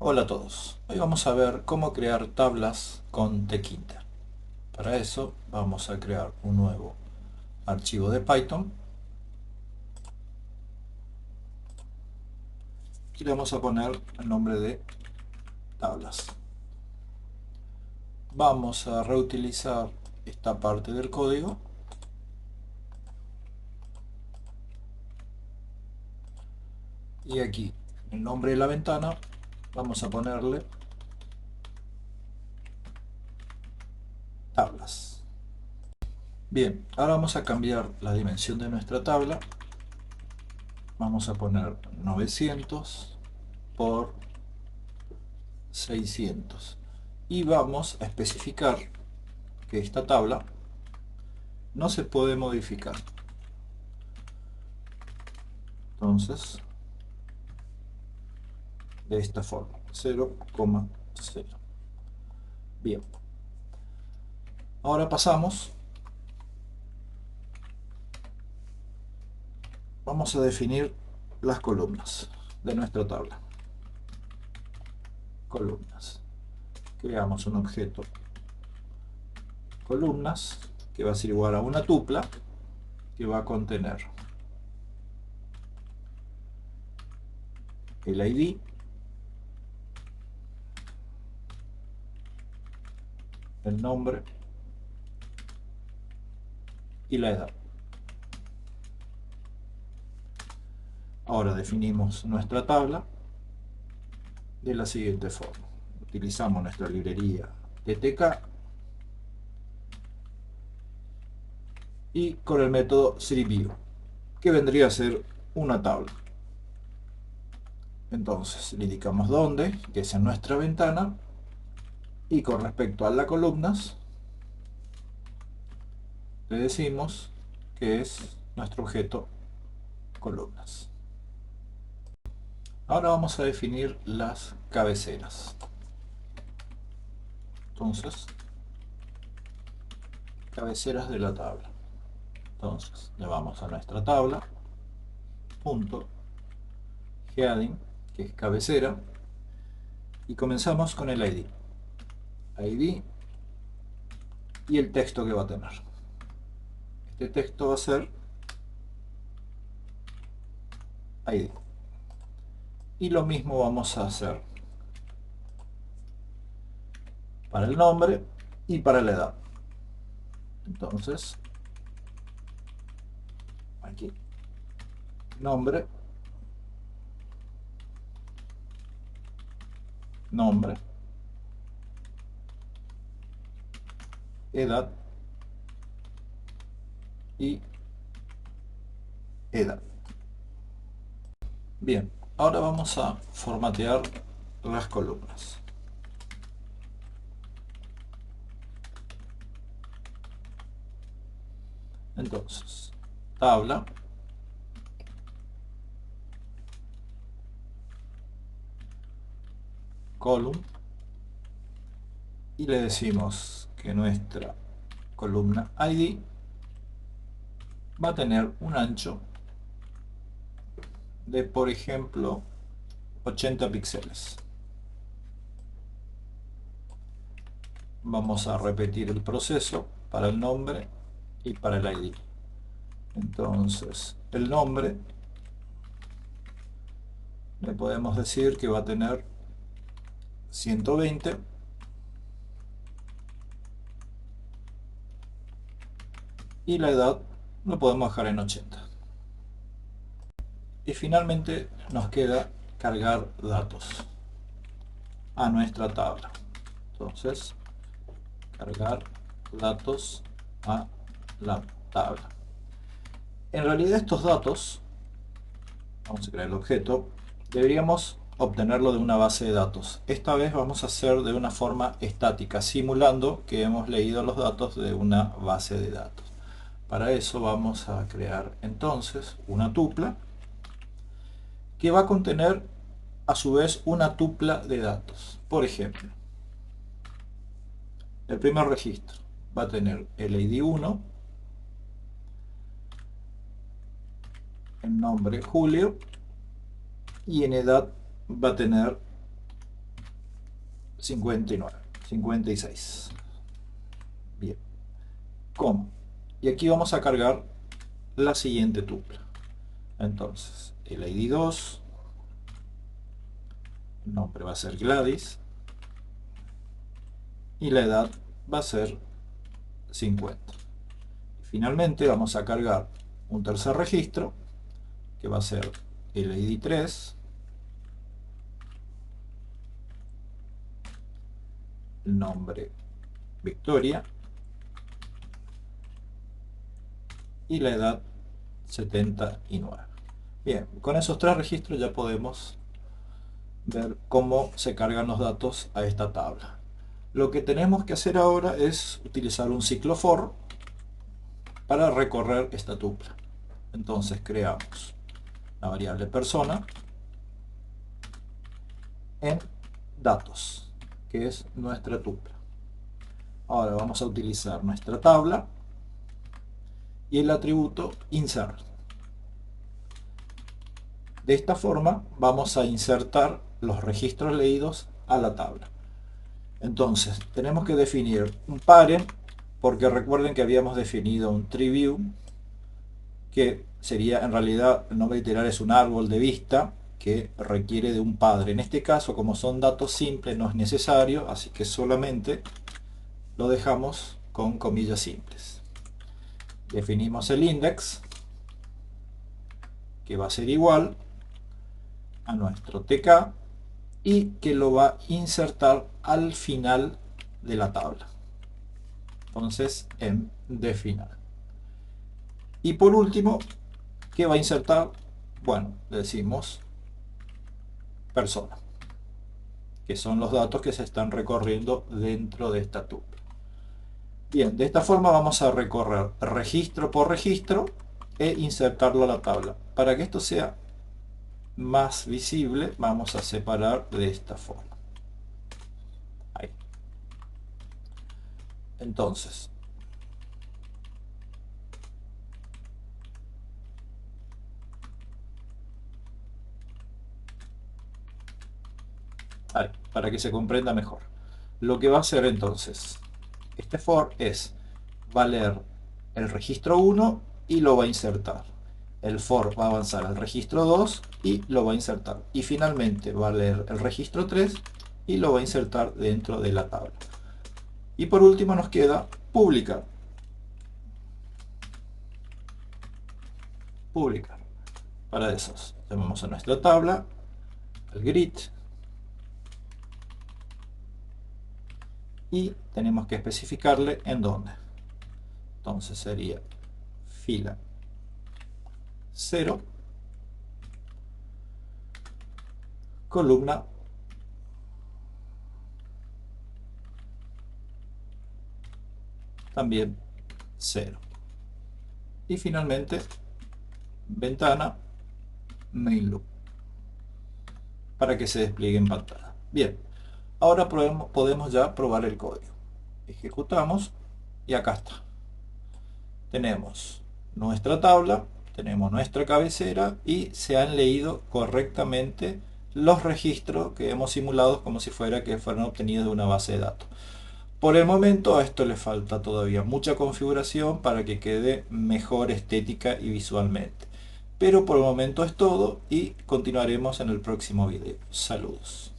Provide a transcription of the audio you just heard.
Hola a todos, hoy vamos a ver cómo crear tablas con Tkinter. Para eso vamos a crear un nuevo archivo de Python y le vamos a poner el nombre de tablas. Vamos a reutilizar esta parte del código y aquí el nombre de la ventana vamos a ponerle tablas. Bien, ahora vamos a cambiar la dimensión de nuestra tabla. Vamos a poner 900 por 600 y vamos a especificar que esta tabla no se puede modificar. Entonces, de esta forma, 0,0. Bien, ahora pasamos, vamos a definir las columnas de nuestra tabla. Columnas. Creamos un objeto columnas que va a ser igual a una tupla que va a contener el ID, el nombre y la edad. Ahora definimos nuestra tabla de la siguiente forma. Utilizamos nuestra librería TTK y con el método SriView, que vendría a ser una tabla. Entonces le indicamos dónde, que es en nuestra ventana, y con respecto a las columnas le decimos que es nuestro objeto columnas. Ahora vamos a definir las cabeceras. Entonces, cabeceras de la tabla. Entonces, le vamos a nuestra tabla, punto, heading, que es cabecera, y comenzamos con el ID. ID y el texto que va a tener. Este texto va a ser ID. Y lo mismo vamos a hacer para el nombre y para la edad. Entonces, aquí, nombre, nombre, edad y edad. Bien, ahora vamos a formatear las columnas. Entonces, tabla, column, y le decimos que nuestra columna ID va a tener un ancho de, por ejemplo, 80 píxeles. Vamos a repetir el proceso para el nombre y para el ID. Entonces, el nombre le podemos decir que va a tener 120 y la edad lo podemos dejar en 80. Y finalmente nos queda cargar datos a nuestra tabla. Entonces, cargar datos a la tabla. En realidad estos datos, vamos a crear el objeto, deberíamos obtenerlo de una base de datos. Esta vez vamos a hacer de una forma estática, simulando que hemos leído los datos de una base de datos. Para eso vamos a crear entonces una tupla que va a contener a su vez una tupla de datos. Por ejemplo, el primer registro va a tener el ID 1, el nombre Julio, y en edad va a tener 59, 56. Bien. ¿Cómo? Y aquí vamos a cargar la siguiente tupla. Entonces, el ID 2, el nombre va a ser Gladys y la edad va a ser 50. Y finalmente vamos a cargar un tercer registro que va a ser el ID 3, el nombre Victoria y la edad 79. Bien, con esos tres registros ya podemos ver cómo se cargan los datos a esta tabla. Lo que tenemos que hacer ahora es utilizar un ciclo for para recorrer esta tupla. Entonces creamos la variable persona en datos, que es nuestra tupla. Ahora vamos a utilizar nuestra tabla y el atributo insert. De esta forma vamos a insertar los registros leídos a la tabla. Entonces tenemos que definir un parent, porque recuerden que habíamos definido un tree view, que sería en realidad el nombre literal es un árbol de vista que requiere de un padre. En este caso, como son datos simples, no es necesario, así que solamente lo dejamos con comillas simples. Definimos el index, que va a ser igual a nuestro tk y que lo va a insertar al final de la tabla. Entonces en de final. Y por último, ¿qué va a insertar? Bueno, le decimos persona, que son los datos que se están recorriendo dentro de esta tupla. Bien, de esta forma vamos a recorrer registro por registro e insertarlo a la tabla. Para que esto sea más visible, vamos a separar de esta forma. Ahí. Entonces, ahí, para que se comprenda mejor. Lo que va a hacer entonces este for es va a leer el registro 1 y lo va a insertar. El for va a avanzar al registro 2 y lo va a insertar. Y finalmente va a leer el registro 3 y lo va a insertar dentro de la tabla. Y por último nos queda publicar. Publicar. Para eso llamamos a nuestra tabla, al grid, y tenemos que especificarle en dónde. Entonces sería fila 0, columna también 0. Y finalmente ventana main loop para que se despliegue en pantalla. Bien, ahora podemos ya probar el código. Ejecutamos y acá está. Tenemos nuestra tabla, tenemos nuestra cabecera y se han leído correctamente los registros que hemos simulado como si fueran obtenidos de una base de datos. Por el momento a esto le falta todavía mucha configuración para que quede mejor estética y visualmente. Pero por el momento es todo y continuaremos en el próximo video. Saludos.